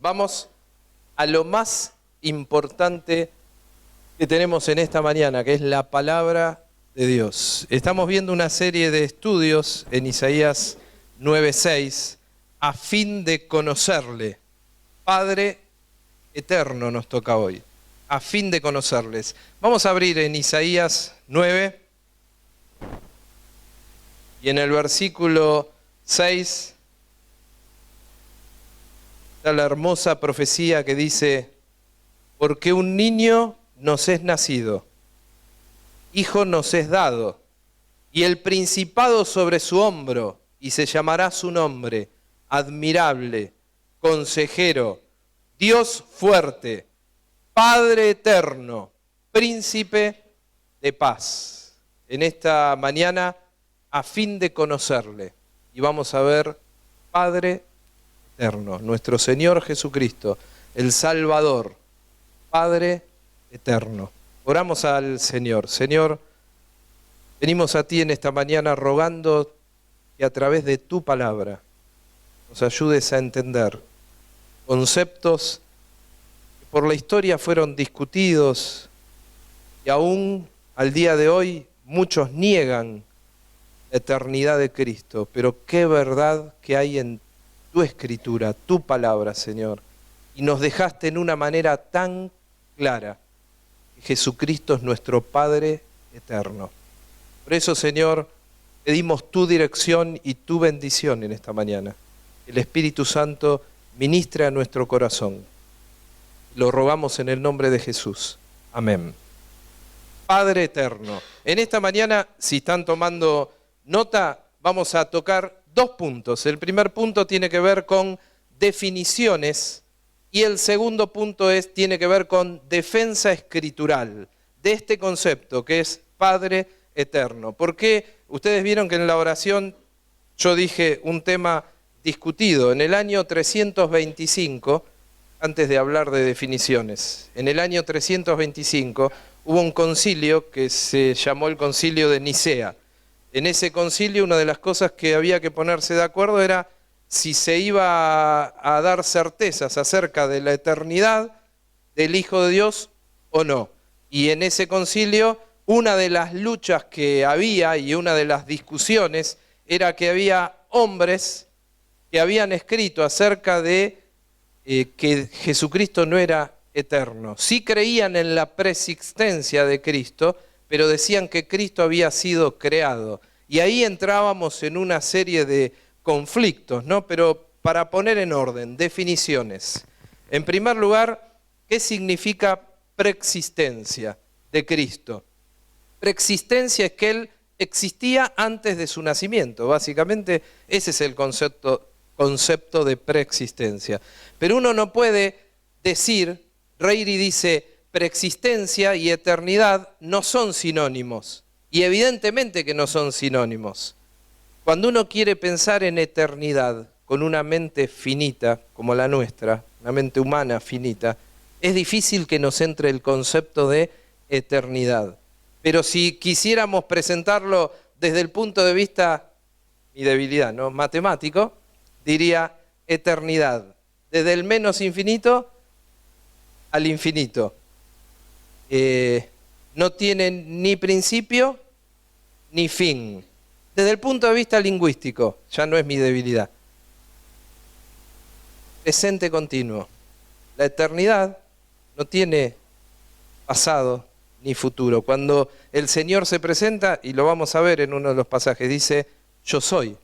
Vamos a lo más importante que tenemos en esta mañana, que es la palabra de Dios. Estamos viendo una serie de estudios en Isaías 9:6 a fin de conocerle. Padre eterno nos toca hoy, a fin de conocerles. Vamos a abrir en Isaías 9 y en el versículo 6 está la hermosa profecía que dice: porque un niño nos es nacido, hijo nos es dado, y el principado sobre su hombro, y se llamará su nombre, admirable, consejero, Dios fuerte, Padre eterno, príncipe de paz. En esta mañana, a fin de conocerle, y vamos a ver Padre eterno, nuestro Señor Jesucristo, el Salvador, Padre eterno. Oramos al Señor. Señor, venimos a ti en esta mañana rogando que a través de tu palabra nos ayudes a entender conceptos que por la historia fueron discutidos y aún al día de hoy muchos niegan la eternidad de Cristo. Pero qué verdad que hay en tu escritura, tu palabra, Señor. Y nos dejaste en una manera tan clara que Jesucristo es nuestro Padre eterno. Por eso, Señor, pedimos tu dirección y tu bendición en esta mañana. El Espíritu Santo ministre a nuestro corazón. Lo rogamos en el nombre de Jesús. Amén. Padre eterno. En esta mañana, si están tomando nota, vamos a tocar dos puntos. El primer punto tiene que ver con definiciones y el segundo punto tiene que ver con defensa escritural de este concepto que es Padre eterno. Porque ustedes vieron que en la oración yo dije un tema discutido. En el año 325, antes de hablar de definiciones, en el año 325 hubo un concilio que se llamó el Concilio de Nicea. En ese concilio una de las cosas que había que ponerse de acuerdo era si se iba a dar certezas acerca de la eternidad del Hijo de Dios o no. Y en ese concilio una de las luchas que había y una de las discusiones era que había hombres que habían escrito acerca de que Jesucristo no era eterno. Sí creían en la preexistencia de Cristo, pero decían que Cristo había sido creado. Y ahí entrábamos en una serie de conflictos, ¿no? Pero para poner en orden, definiciones. En primer lugar, ¿qué significa preexistencia de Cristo? Preexistencia es que Él existía antes de su nacimiento. Básicamente ese es el concepto de preexistencia. Pero uno no puede decir, Reiri dice, preexistencia y eternidad no son sinónimos. Y evidentemente que no son sinónimos. Cuando uno quiere pensar en eternidad con una mente finita como la nuestra, una mente humana finita, es difícil que nos entre el concepto de eternidad. Pero si quisiéramos presentarlo desde el punto de vista, mi debilidad, ¿no?, matemático, diría eternidad, desde el menos infinito al infinito. No tienen ni principio ni fin. Desde el punto de vista lingüístico, ya no es mi debilidad. Presente continuo. La eternidad no tiene pasado ni futuro. Cuando el Señor se presenta, y lo vamos a ver en uno de los pasajes, dice, yo soy.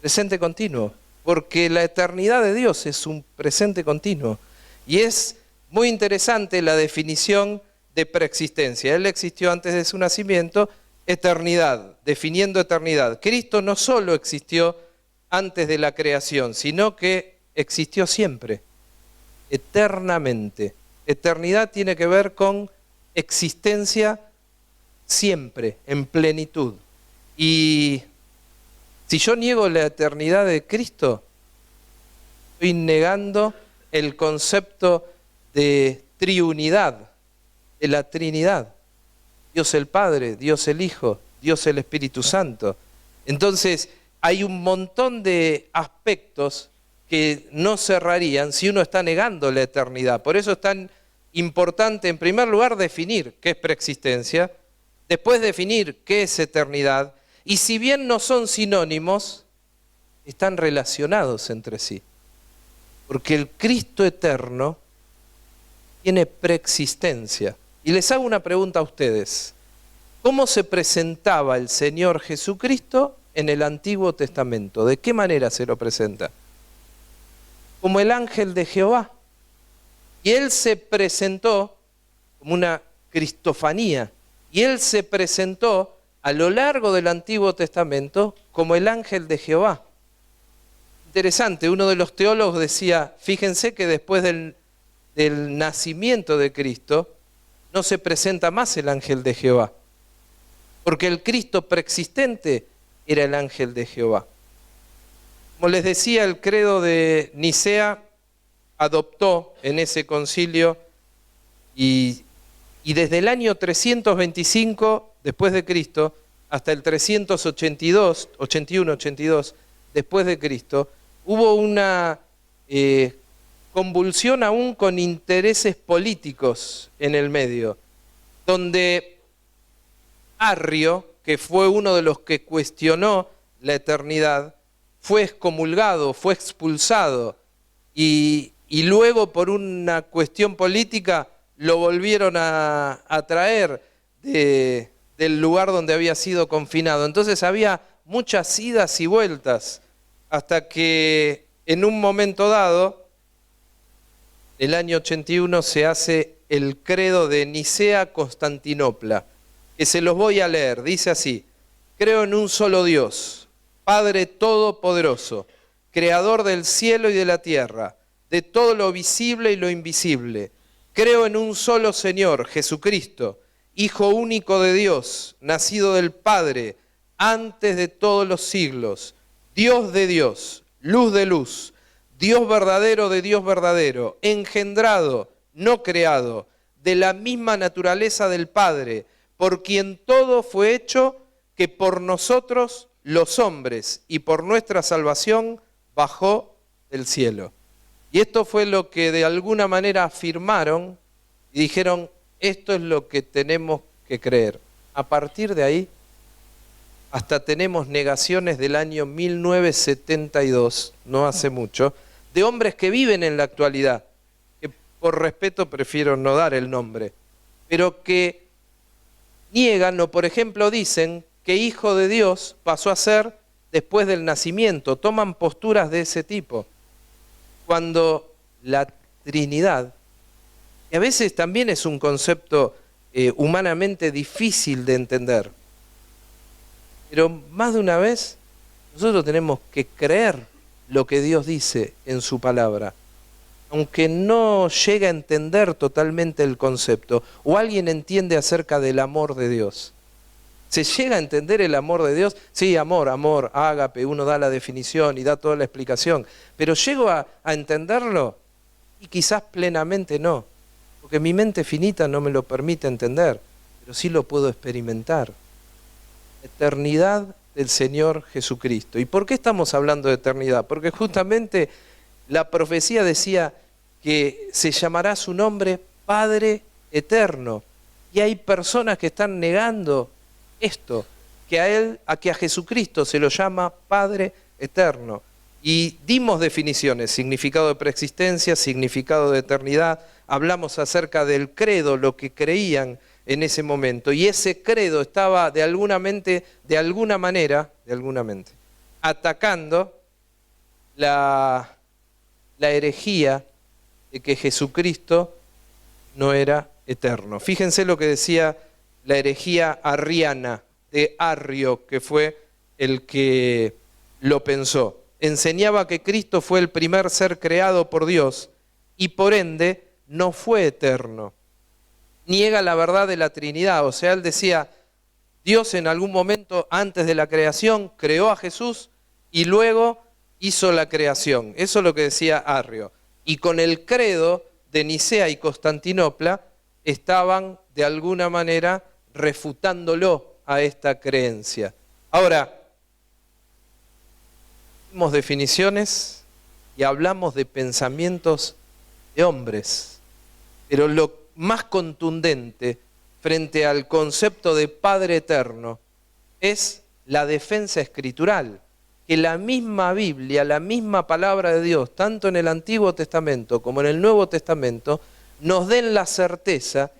Presente continuo. Porque la eternidad de Dios es un presente continuo. Y es muy interesante la definición de preexistencia. Él existió antes de su nacimiento. Eternidad, definiendo eternidad. Cristo no solo existió antes de la creación, sino que existió siempre, eternamente. Eternidad tiene que ver con existencia siempre, en plenitud. Y si yo niego la eternidad de Cristo, estoy negando el concepto de triunidad, de la Trinidad. Dios el Padre, Dios el Hijo, Dios el Espíritu Santo. Entonces, hay un montón de aspectos que que no cerrarían si uno está negando la eternidad. Por eso es tan importante, en primer lugar, definir qué es preexistencia, después definir qué es eternidad, y si bien no son sinónimos, están relacionados entre sí. Porque el Cristo eterno tiene preexistencia. Y les hago una pregunta a ustedes. ¿Cómo se presentaba el Señor Jesucristo en el Antiguo Testamento? ¿De qué manera se lo presenta? Como el ángel de Jehová. Y Él se presentó como una cristofanía. Y Él se presentó a lo largo del Antiguo Testamento como el ángel de Jehová. Interesante, uno de los teólogos decía, fíjense que después del nacimiento de Cristo, no se presenta más el ángel de Jehová. Porque el Cristo preexistente era el ángel de Jehová. Como les decía, el credo de Nicea adoptó en ese concilio y desde el año 325 después de Cristo hasta el 381-82 después de Cristo, hubo una convulsión aún con intereses políticos en el medio, donde Arrio, que fue uno de los que cuestionó la eternidad, fue excomulgado, fue expulsado y luego por una cuestión política lo volvieron a traer del lugar donde había sido confinado. Entonces había muchas idas y vueltas hasta que en un momento dado, el año 81, se hace el credo de Nicea-Constantinopla, que se los voy a leer. Dice así: creo en un solo Dios, Padre Todopoderoso, Creador del cielo y de la tierra, de todo lo visible y lo invisible. Creo en un solo Señor, Jesucristo, Hijo único de Dios, nacido del Padre, antes de todos los siglos, Dios de Dios, luz de luz, Dios verdadero de Dios verdadero, engendrado, no creado, de la misma naturaleza del Padre, por quien todo fue hecho, que por nosotros los hombres y por nuestra salvación bajó del cielo. Y esto fue lo que de alguna manera afirmaron y dijeron, esto es lo que tenemos que creer. A partir de ahí, hasta tenemos negaciones del año 1972, no hace mucho, de hombres que viven en la actualidad, que por respeto prefiero no dar el nombre, pero que niegan o por ejemplo dicen que hijo de Dios pasó a ser después del nacimiento, toman posturas de ese tipo, cuando la Trinidad, y a veces también es un concepto humanamente difícil de entender, pero más de una vez nosotros tenemos que creer lo que Dios dice en su palabra, aunque no llegue a entender totalmente el concepto, o alguien entiende acerca del amor de Dios. ¿Se llega a entender el amor de Dios? Sí, amor, ágape, uno da la definición y da toda la explicación, pero ¿llego a entenderlo? Y quizás plenamente no, porque mi mente finita no me lo permite entender, pero sí lo puedo experimentar. Eternidad del Señor Jesucristo. ¿Y por qué estamos hablando de eternidad? Porque justamente la profecía decía que se llamará su nombre Padre Eterno. Y hay personas que están negando esto, que a Jesucristo se lo llama Padre Eterno. Y dimos definiciones, significado de preexistencia, significado de eternidad, hablamos acerca del credo, lo que creían en ese momento. Y ese credo estaba de alguna manera, atacando la herejía de que Jesucristo no era eterno. Fíjense lo que decía la herejía arriana de Arrio, que fue el que lo pensó. Enseñaba que Cristo fue el primer ser creado por Dios y por ende no fue eterno. Niega la verdad de la Trinidad, o sea, él decía, Dios en algún momento antes de la creación creó a Jesús y luego hizo la creación. Eso es lo que decía Arrio. Y con el credo de Nicea y Constantinopla estaban de alguna manera refutándolo a esta creencia. Ahora, tenemos definiciones y hablamos de pensamientos de hombres. Pero lo más contundente frente al concepto de Padre Eterno es la defensa escritural, que la misma Biblia, la misma palabra de Dios, tanto en el Antiguo Testamento como en el Nuevo Testamento, nos den la certeza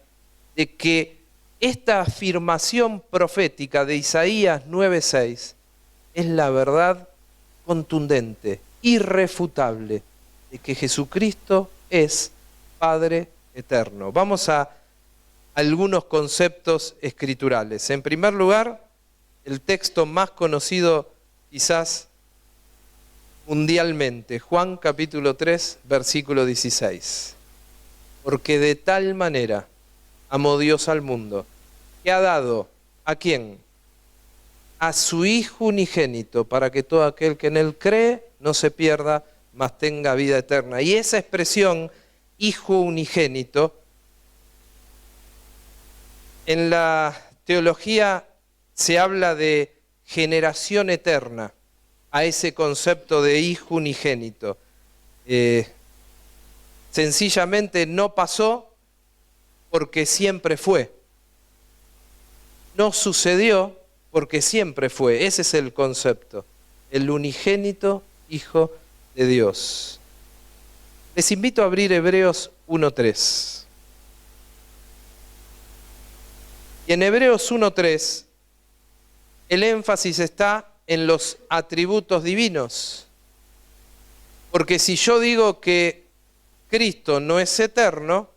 de que esta afirmación profética de Isaías 9:6 es la verdad contundente, irrefutable, de que Jesucristo es Padre Eterno. Vamos a algunos conceptos escriturales. En primer lugar, el texto más conocido quizás mundialmente, Juan capítulo 3, versículo 16. Porque de tal manera amó Dios al mundo, que ha dado, ¿a quién? A su Hijo unigénito, para que todo aquel que en Él cree no se pierda, mas tenga vida eterna. Y esa expresión, Hijo unigénito, en la teología se habla de generación eterna a ese concepto de Hijo unigénito. Sencillamente no pasó porque siempre fue. No sucedió porque siempre fue. Ese es el concepto. El unigénito Hijo de Dios. Les invito a abrir Hebreos 1:3. Y en Hebreos 1:3, el énfasis está en los atributos divinos. Porque si yo digo que Cristo no es eterno,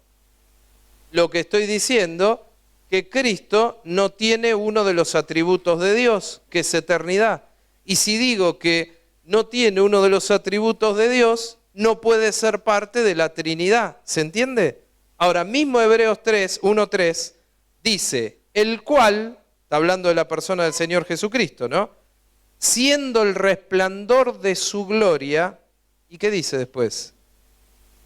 lo que estoy diciendo que Cristo no tiene uno de los atributos de Dios, que es eternidad. Y si digo que no tiene uno de los atributos de Dios, no puede ser parte de la Trinidad. ¿Se entiende? Ahora, mismo Hebreos 1:3 dice, el cual, está hablando de la persona del Señor Jesucristo, ¿no? Siendo el resplandor de su gloria, ¿y qué dice después?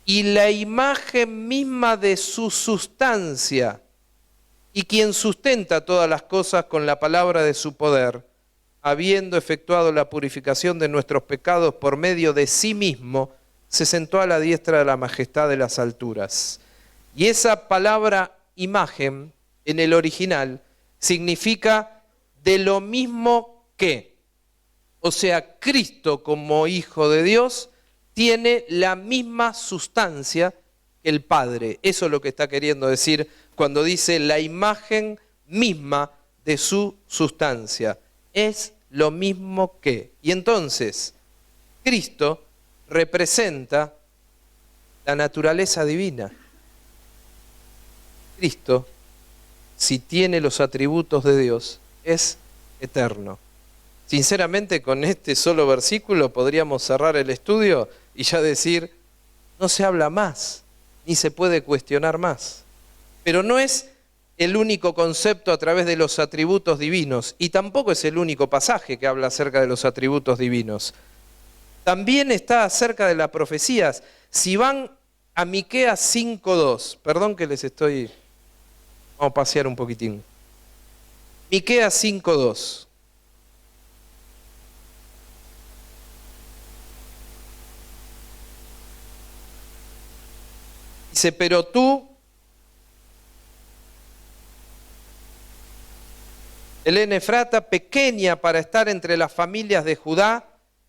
Y la imagen misma de su sustancia, y quien sustenta todas las cosas con la palabra de su poder, habiendo efectuado la purificación de nuestros pecados por medio de sí mismo, se sentó a la diestra de la majestad de las alturas. Y esa palabra imagen, en el original, significa de lo mismo que. O sea, Cristo como Hijo de Dios tiene la misma sustancia que el Padre. Eso es lo que está queriendo decir cuando dice la imagen misma de su sustancia. Es lo mismo que. Y entonces, Cristo representa la naturaleza divina. Cristo, si tiene los atributos de Dios, es eterno. Sinceramente, con este solo versículo podríamos cerrar el estudio y ya decir, no se habla más, ni se puede cuestionar más. Pero no es el único concepto a través de los atributos divinos, y tampoco es el único pasaje que habla acerca de los atributos divinos. También está acerca de las profecías. Si van a Miqueas 5:2, perdón que les estoy... Vamos a pasear un poquitín. Miqueas 5:2. Dice, pero tú, Helena Efrata, pequeña para estar entre las familias de Judá,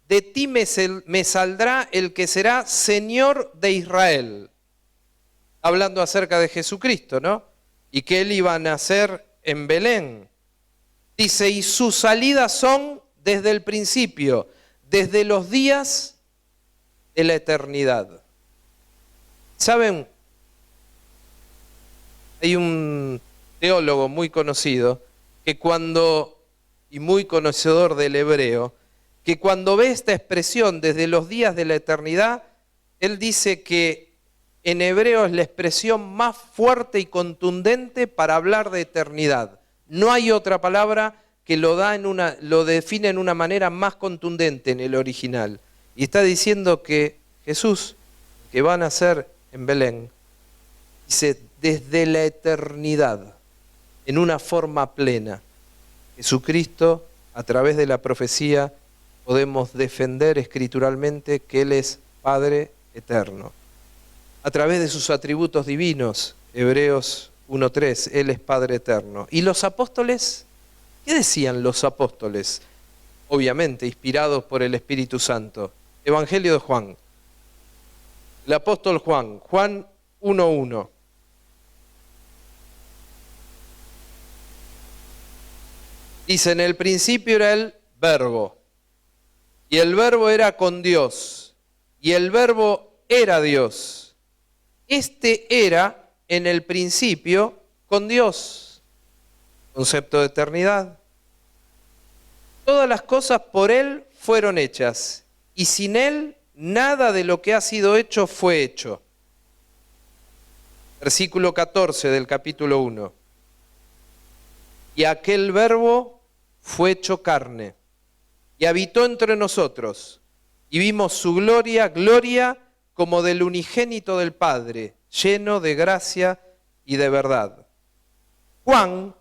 de ti me saldrá el que será Señor de Israel. Hablando acerca de Jesucristo, ¿no? Y que él iba a nacer en Belén. Dice, y sus salidas son desde el principio, desde los días de la eternidad. ¿Saben? Hay un teólogo muy conocido y muy conocedor del hebreo, que cuando ve esta expresión desde los días de la eternidad, él dice que en hebreo es la expresión más fuerte y contundente para hablar de eternidad. No hay otra palabra que lo define en una manera más contundente en el original. Y está diciendo que Jesús, que va a nacer en Belén, dice, desde la eternidad, en una forma plena. Jesucristo, a través de la profecía, podemos defender escrituralmente que Él es Padre eterno. A través de sus atributos divinos, Hebreos 1:3, Él es Padre eterno. ¿Y los apóstoles? ¿Qué decían los apóstoles? Obviamente, inspirados por el Espíritu Santo. Evangelio de Juan. El apóstol Juan, Juan 1:1. Dice, en el principio era el Verbo, y el Verbo era con Dios, y el Verbo era Dios. Este era en el principio con Dios. Concepto de eternidad. Todas las cosas por Él fueron hechas, y sin Él nada de lo que ha sido hecho fue hecho. Versículo 14 del capítulo 1. Y aquel Verbo fue hecho carne, y habitó entre nosotros, y vimos su gloria, gloria como del unigénito del Padre, lleno de gracia y de verdad. Juan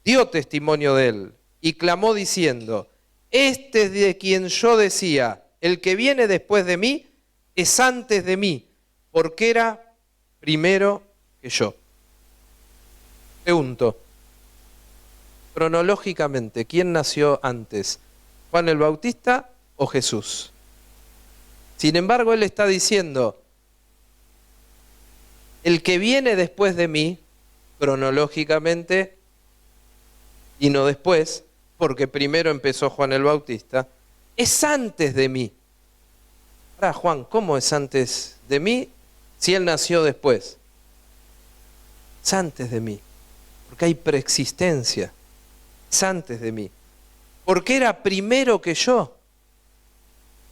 dio testimonio de él, y clamó diciendo, este es de quien yo decía, el que viene después de mí, es antes de mí, porque era primero que yo. Pregunto, cronológicamente, ¿quién nació antes? ¿Juan el Bautista o Jesús? Sin embargo, él está diciendo, el que viene después de mí, cronológicamente, y no después, porque primero empezó Juan el Bautista, es antes de mí. Ahora, Juan, ¿cómo es antes de mí si él nació después? Es antes de mí, porque hay preexistencia. Es antes de mí, porque era primero que yo.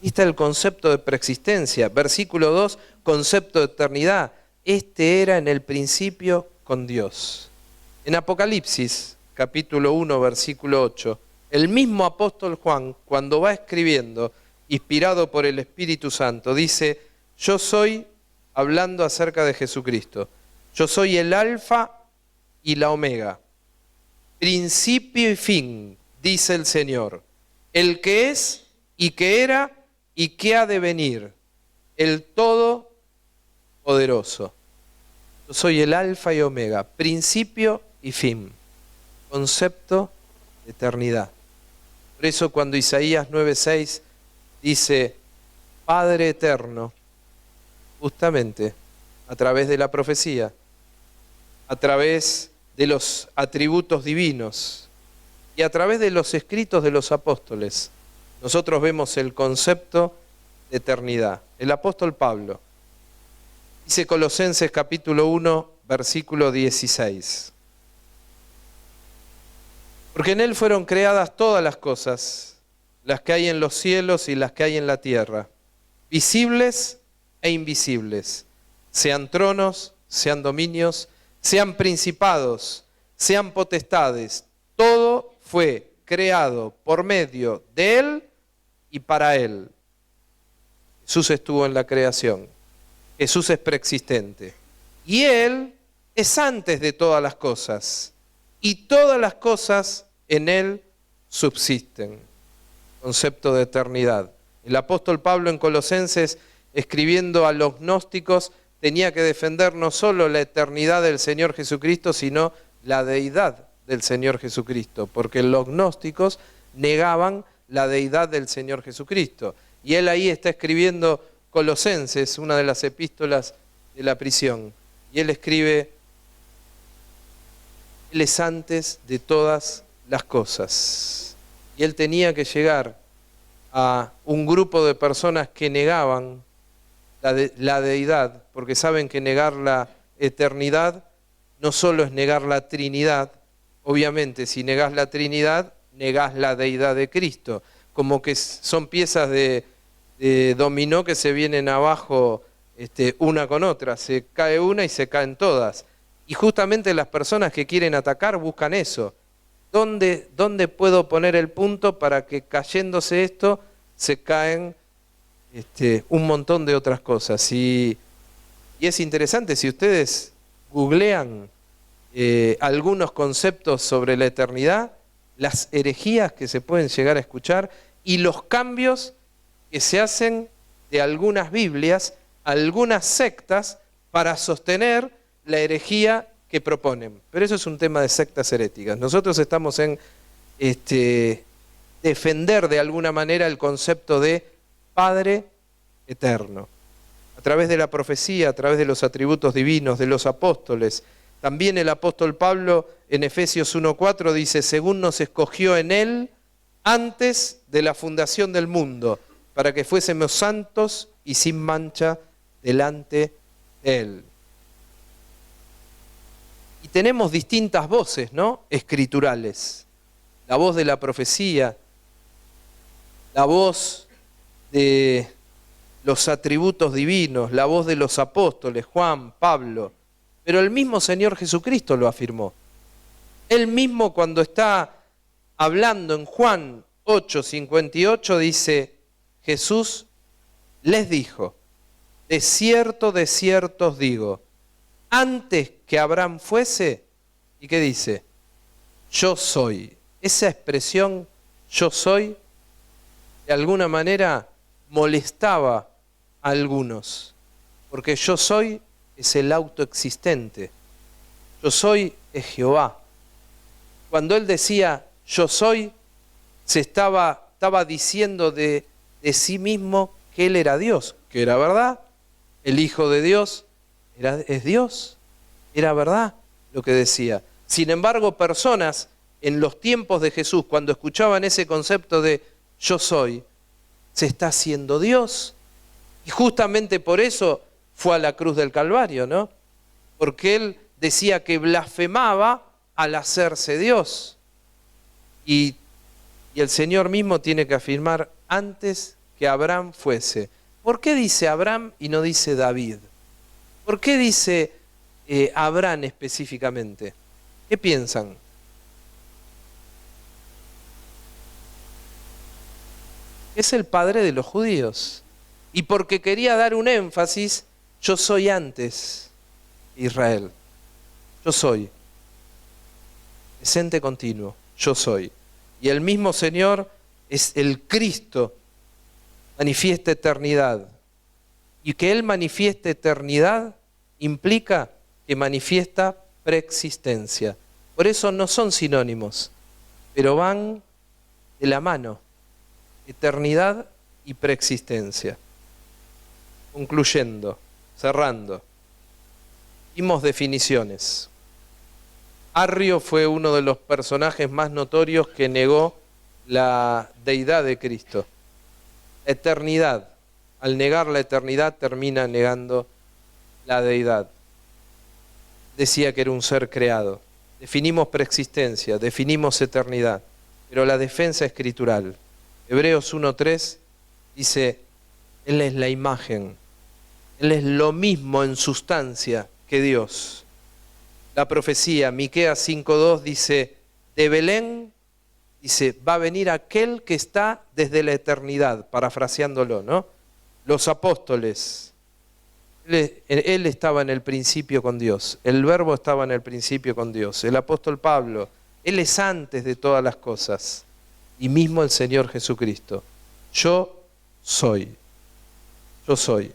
Ahí está el concepto de preexistencia. Versículo 2, concepto de eternidad. Este era en el principio con Dios. En Apocalipsis, capítulo 1, versículo 8, el mismo apóstol Juan, cuando va escribiendo, inspirado por el Espíritu Santo, dice, yo soy, hablando acerca de Jesucristo, yo soy el alfa y la omega, principio y fin, dice el Señor, el que es y que era y que ha de venir, el Todopoderoso. Yo soy el alfa y omega, principio y fin, concepto de eternidad. Por eso cuando Isaías 9:6 dice, Padre eterno, justamente a través de la profecía, a través de los atributos divinos y a través de los escritos de los apóstoles, nosotros vemos el concepto de eternidad. El apóstol Pablo dice Colosenses capítulo 1, versículo 16. Porque en Él fueron creadas todas las cosas, las que hay en los cielos y las que hay en la tierra, visibles e invisibles, sean tronos, sean dominios, sean principados, sean potestades, todo fue creado por medio de Él y para Él. Jesús estuvo en la creación, Jesús es preexistente y Él es antes de todas las cosas y todas las cosas en Él subsisten. Concepto de eternidad. El apóstol Pablo en Colosenses, escribiendo a los gnósticos, tenía que defender no solo la eternidad del Señor Jesucristo, sino la deidad del Señor Jesucristo, porque los gnósticos negaban la deidad del Señor Jesucristo. Y él ahí está escribiendo Colosenses, una de las epístolas de la prisión. Y él escribe, Él es antes de todas las cosas. Y él tenía que llegar a un grupo de personas que negaban la deidad, porque saben que negar la eternidad no solo es negar la Trinidad, obviamente si negás la Trinidad, negás la deidad de Cristo, como que son piezas de dominó que se vienen abajo una con otra, se cae una y se caen todas. Y justamente las personas que quieren atacar buscan eso. ¿Dónde puedo poner el punto para que cayéndose esto se caen un montón de otras cosas? Y es interesante, si ustedes googlean algunos conceptos sobre la eternidad, las herejías que se pueden llegar a escuchar y los cambios que se hacen de algunas Biblias, algunas sectas, para sostener la herejía que proponen. Pero eso es un tema de sectas heréticas. Nosotros estamos en defender de alguna manera el concepto de Padre eterno. A través de la profecía, a través de los atributos divinos, de los apóstoles. También el apóstol Pablo en Efesios 1:4 dice, según nos escogió en Él antes de la fundación del mundo, para que fuésemos santos y sin mancha delante de Él. Y tenemos distintas voces, ¿no? Escriturales. La voz de la profecía, la voz de los atributos divinos, la voz de los apóstoles, Juan, Pablo. Pero el mismo Señor Jesucristo lo afirmó. Él mismo cuando está hablando en Juan 8:58 dice, Jesús les dijo, de cierto os digo, antes que Abraham fuese, ¿y qué dice? Yo soy. Esa expresión, yo soy, de alguna manera molestaba a algunos, porque yo soy es el autoexistente. Yo soy es Jehová. Cuando él decía yo soy, se estaba diciendo de sí mismo que él era Dios, que era verdad. El Hijo de Dios es Dios, era verdad lo que decía. Sin embargo, personas en los tiempos de Jesús, cuando escuchaban ese concepto de yo soy, se está haciendo Dios. Y justamente por eso fue a la cruz del Calvario, ¿no? Porque él decía que blasfemaba al hacerse Dios. Y el Señor mismo tiene que afirmar antes que Abraham fuese. ¿Por qué dice Abraham y no dice David? ¿Por qué dice Abraham específicamente? ¿Qué piensan? Es el padre de los judíos. Y porque quería dar un énfasis, yo soy antes Israel. Yo soy. Presente continuo. Yo soy. Y el mismo Señor es el Cristo, manifiesta eternidad. Y que Él manifieste eternidad implica que manifiesta preexistencia. Por eso no son sinónimos, pero van de la mano. Eternidad y preexistencia. Concluyendo, cerrando. Dimos definiciones. Arrio fue uno de los personajes más notorios que negó la deidad de Cristo. Eternidad. Al negar la eternidad termina negando la deidad. Decía que era un ser creado. Definimos preexistencia, definimos eternidad, pero la defensa escritural. Hebreos 1:3 dice, Él es la imagen, Él es lo mismo en sustancia que Dios. La profecía, Miqueas 5:2 dice, de Belén, dice, va a venir aquel que está desde la eternidad, parafraseándolo, ¿no? Los apóstoles, él estaba en el principio con Dios, el verbo estaba en el principio con Dios, el apóstol Pablo, Él es antes de todas las cosas. Y mismo el Señor Jesucristo. Yo soy. Yo soy.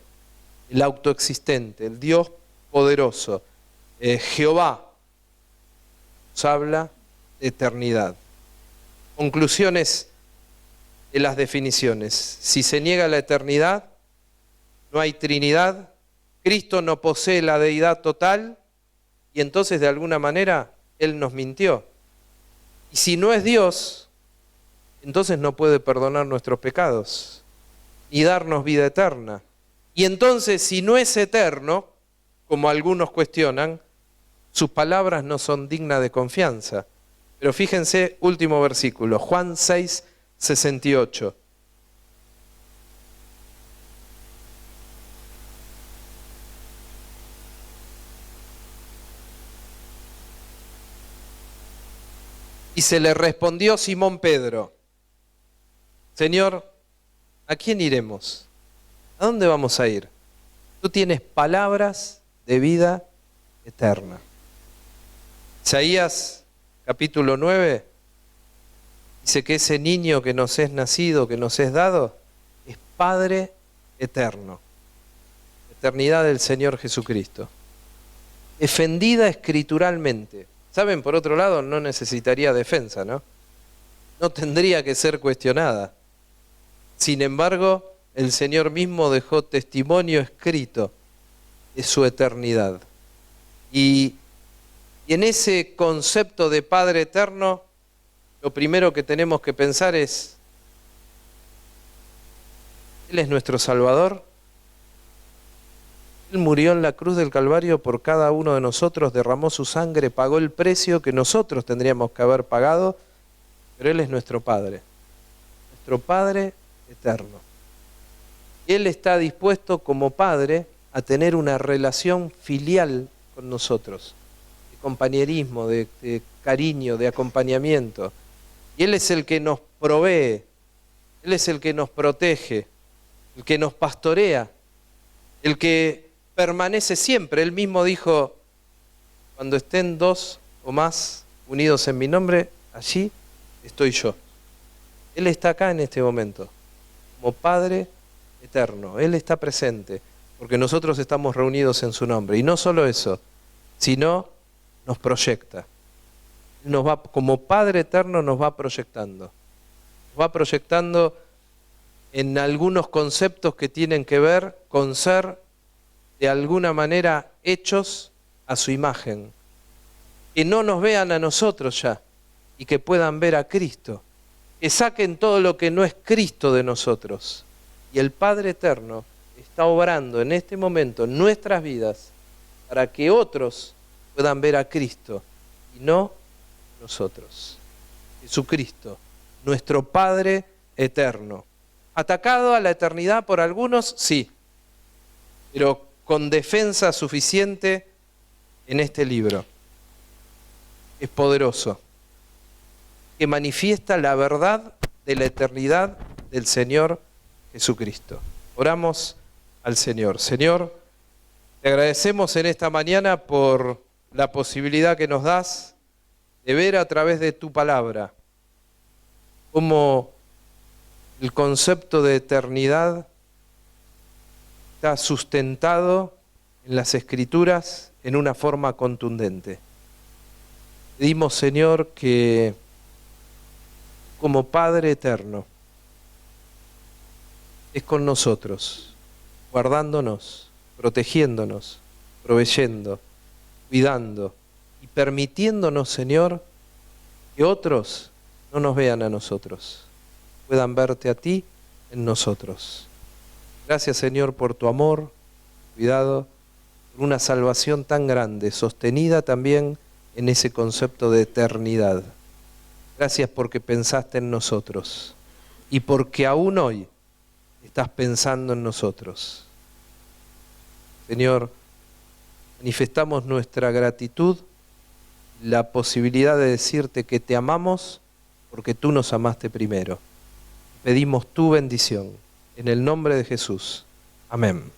El autoexistente, el Dios poderoso. Jehová nos habla de eternidad. Conclusiones de las definiciones. Si se niega la eternidad, no hay Trinidad. Cristo no posee la deidad total y entonces de alguna manera Él nos mintió. Y si no es Dios, entonces no puede perdonar nuestros pecados y darnos vida eterna. Y entonces, si no es eterno, como algunos cuestionan, sus palabras no son dignas de confianza. Pero fíjense, último versículo, Juan 6:68. Y se le respondió Simón Pedro, Señor, ¿a quién iremos? ¿A dónde vamos a ir? Tú tienes palabras de vida eterna. Isaías capítulo 9 dice que ese niño que nos es nacido, que nos es dado, es Padre eterno. Eternidad del Señor Jesucristo. Defendida escrituralmente. ¿Saben? Por otro lado, no necesitaría defensa, ¿no? No tendría que ser cuestionada. Sin embargo, el Señor mismo dejó testimonio escrito de su eternidad. Y en ese concepto de Padre eterno, lo primero que tenemos que pensar es, Él es nuestro Salvador. Él murió en la cruz del Calvario por cada uno de nosotros, derramó su sangre, pagó el precio que nosotros tendríamos que haber pagado, pero Él es nuestro Padre eterno. Él está dispuesto como Padre a tener una relación filial con nosotros, de compañerismo, de cariño, de acompañamiento. Y Él es el que nos provee, Él es el que nos protege, el que nos pastorea, el que permanece siempre. Él mismo dijo, cuando estén dos o más unidos en mi nombre, allí estoy yo. Él está acá en este momento, como Padre eterno. Él está presente, porque nosotros estamos reunidos en su nombre. Y no solo eso, sino nos proyecta. Nos va, como Padre eterno nos va proyectando. Nos va proyectando en algunos conceptos que tienen que ver con ser de alguna manera hechos a su imagen. Que no nos vean a nosotros ya y que puedan ver a Cristo. Que saquen todo lo que no es Cristo de nosotros. Y el Padre eterno está obrando en este momento en nuestras vidas para que otros puedan ver a Cristo y no nosotros. Jesucristo, nuestro Padre eterno. ¿Atacado a la eternidad por algunos? Sí, pero con defensa suficiente en este libro. Es poderoso, que manifiesta la verdad de la eternidad del Señor Jesucristo. Oramos al Señor. Señor, te agradecemos en esta mañana por la posibilidad que nos das de ver a través de tu palabra cómo el concepto de eternidad está sustentado en las Escrituras en una forma contundente. Pedimos, Señor, que como Padre eterno es con nosotros, guardándonos, protegiéndonos, proveyendo, cuidando y permitiéndonos, Señor, que otros no nos vean a nosotros, puedan verte a ti en nosotros. Gracias, Señor, por tu amor, cuidado, por una salvación tan grande, sostenida también en ese concepto de eternidad. Gracias porque pensaste en nosotros y porque aún hoy estás pensando en nosotros. Señor, manifestamos nuestra gratitud, la posibilidad de decirte que te amamos porque tú nos amaste primero. Pedimos tu bendición en el nombre de Jesús. Amén.